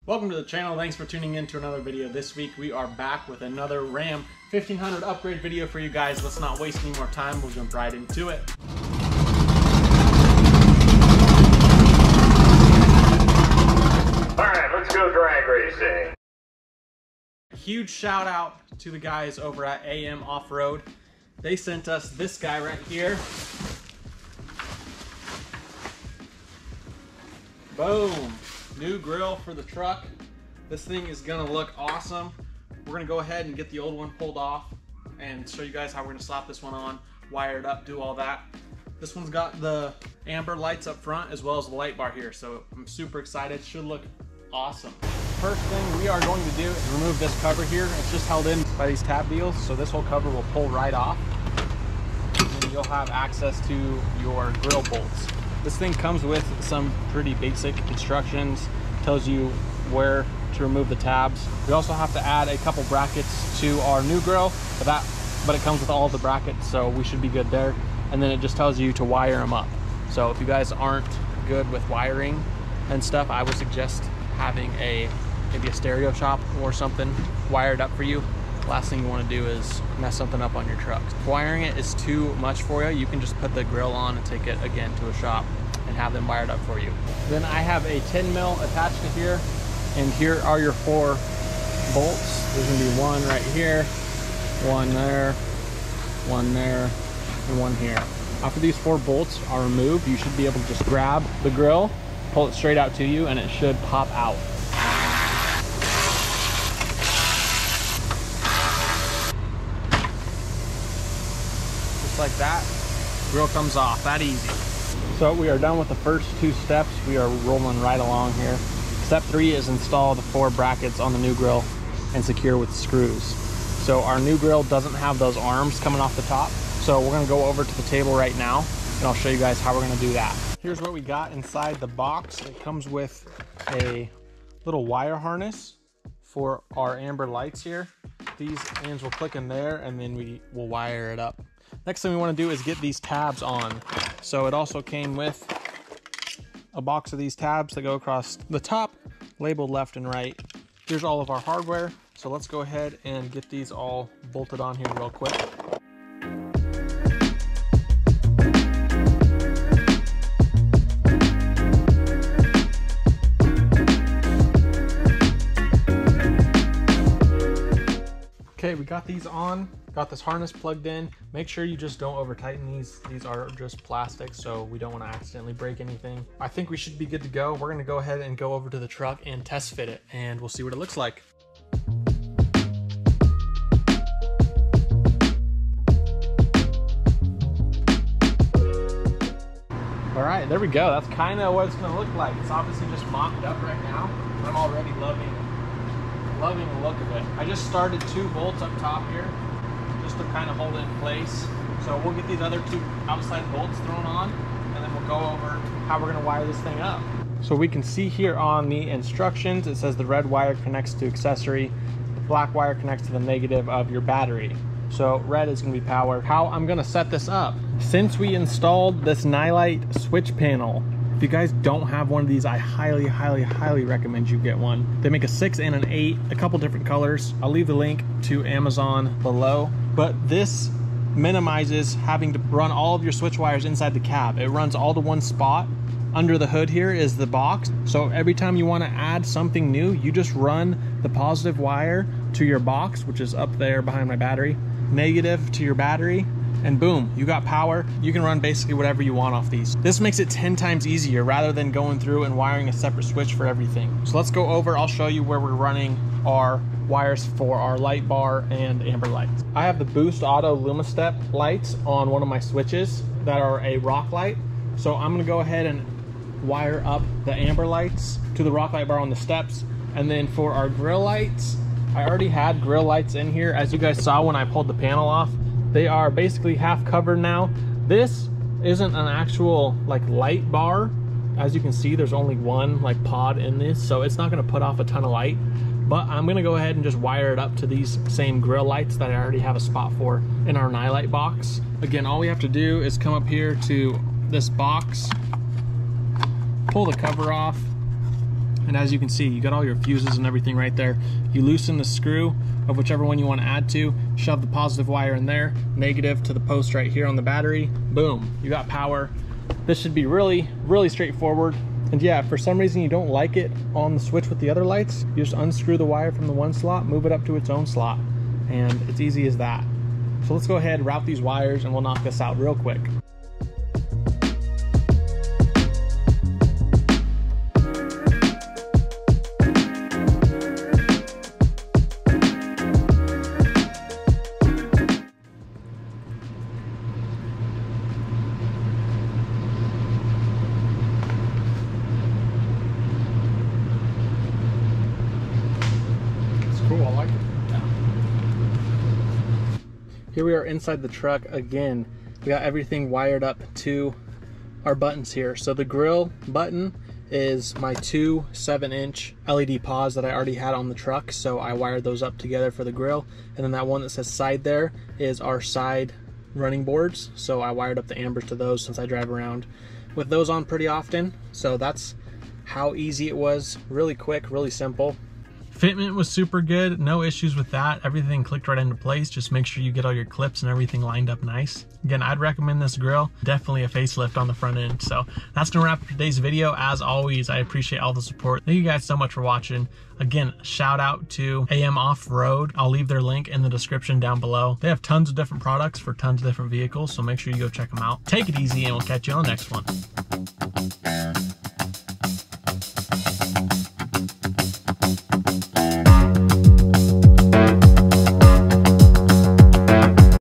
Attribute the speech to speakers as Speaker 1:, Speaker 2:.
Speaker 1: Welcome to the channel. Thanks for tuning in to another video. This week we are back with another Ram 1500 upgrade video for you guys. Let's not waste any more time. We'll jump right into it.
Speaker 2: Alright, let's go drag racing.
Speaker 1: Huge shout out to the guys over at AM Off-Road. They sent us this guy right here. Boom. New grill for the truck. This thing is gonna look awesome. We're gonna go ahead and get the old one pulled off and show you guys how we're gonna slap this one on, wire it up, do all that. This one's got the amber lights up front as well as the light bar here, so I'm super excited. Should look awesome. First thing we are going to do is remove this cover here. It's just held in by these tab deals, so this whole cover will pull right off. And then you'll have access to your grill bolts. This thing comes with some pretty basic instructions, tells you where to remove the tabs. We also have to add a couple brackets to our new grill, but it comes with all the brackets, so we should be good there. And then it just tells you to wire them up. So if you guys aren't good with wiring and stuff, I would suggest having maybe a stereo shop or something wired up for you. Last thing you want to do is mess something up on your truck. If wiring it is too much for you, you can just put the grill on and take it again to a shop and have them wired up for you. Then I have a 10 mil attached to here, and here are your 4 bolts. There's gonna be one right here, one there, and one here. After these 4 bolts are removed, you should be able to just grab the grill, pull it straight out to you, and it should pop out. Like that, grill comes off that easy. So we are done with the first 2 steps. We are rolling right along here. Step 3 is install the 4 brackets on the new grill and secure with screws. So our new grill doesn't have those arms coming off the top, so we're going to go over to the table right now and I'll show you guys how we're going to do that. Here's what we got inside the box. It comes with a little wire harness for our amber lights here. These ends will click in there and then we will wire it up. Next thing we want to do is get these tabs on. So it also came with a box of these tabs that go across the top, labeled left and right. Here's all of our hardware. So let's go ahead and get these all bolted on here real quick. Okay, we got these on, got this harness plugged in. Make sure you just don't over tighten these. These are just plastic, so we don't want to accidentally break anything. I think we should be good to go. We're gonna go ahead and go over to the truck and test fit it, and we'll see what it looks like. All right, there we go. That's kind of what it's gonna look like. It's obviously just mocked up right now. I'm already loving the look of it. I just started 2 bolts up top here just to kind of hold it in place. So we'll get these other 2 outside bolts thrown on and then we'll go over how we're going to wire this thing up. So we can see here on the instructions, it says the red wire connects to accessory, the black wire connects to the negative of your battery. So red is going to be power. How I'm going to set this up. Since we installed this Nylite switch panel, if you guys don't have one of these, I highly recommend you get one. They make a 6 and an 8, a couple different colors. I'll leave the link to Amazon below. But this minimizes having to run all of your switch wires inside the cab. It runs all to one spot. Under the hood here is the box. So every time you want to add something new, you just run the positive wire to your box, which is up there behind my battery, negative to your battery, and boom, you got power. You can run basically whatever you want off these. This makes it 10 times easier rather than going through and wiring a separate switch for everything. So let's go over, I'll show you where we're running our wires for our light bar and amber lights. I have the Boost Auto LumaStep lights on one of my switches that are a rock light. So I'm gonna go ahead and wire up the amber lights to the rock light bar on the steps. And then for our grill lights, I already had grill lights in here. As you guys saw when I pulled the panel off, they are basically half covered now. This isn't an actual like light bar. As you can see, there's only one like pod in this, so it's not gonna put off a ton of light. But I'm gonna go ahead and just wire it up to these same grill lights that I already have a spot for in our Nylite box. Again, all we have to do is come up here to this box, pull the cover off, and as you can see, you got all your fuses and everything right there. You loosen the screw of whichever one you want to add to, shove the positive wire in there, negative to the post right here on the battery, boom, you got power. This should be really straightforward. And yeah, if for some reason you don't like it on the switch with the other lights, you just unscrew the wire from the one slot, move it up to its own slot, and it's easy as that. So let's go ahead, route these wires, and we'll knock this out real quick. Cool, I like it. Yeah. Here we are inside the truck again. We got everything wired up to our buttons here. So the grill button is my two 7-inch LED pods that I already had on the truck, so I wired those up together for the grill. And then that one that says side there is our side running boards, so I wired up the ambers to those since I drive around with those on pretty often. So that's how easy it was. Really quick, really simple. Fitment was super good, no issues with that. Everything clicked right into place. Just make sure you get all your clips and everything lined up nice. Again, I'd recommend this grill. Definitely a facelift on the front end. So that's gonna wrap up today's video. As always, I appreciate all the support. Thank you guys so much for watching. Again, shout out to AM Off-Road. I'll leave their link in the description down below. They have tons of different products for tons of different vehicles, so make sure you go check them out. Take it easy, and we'll catch you on the next one.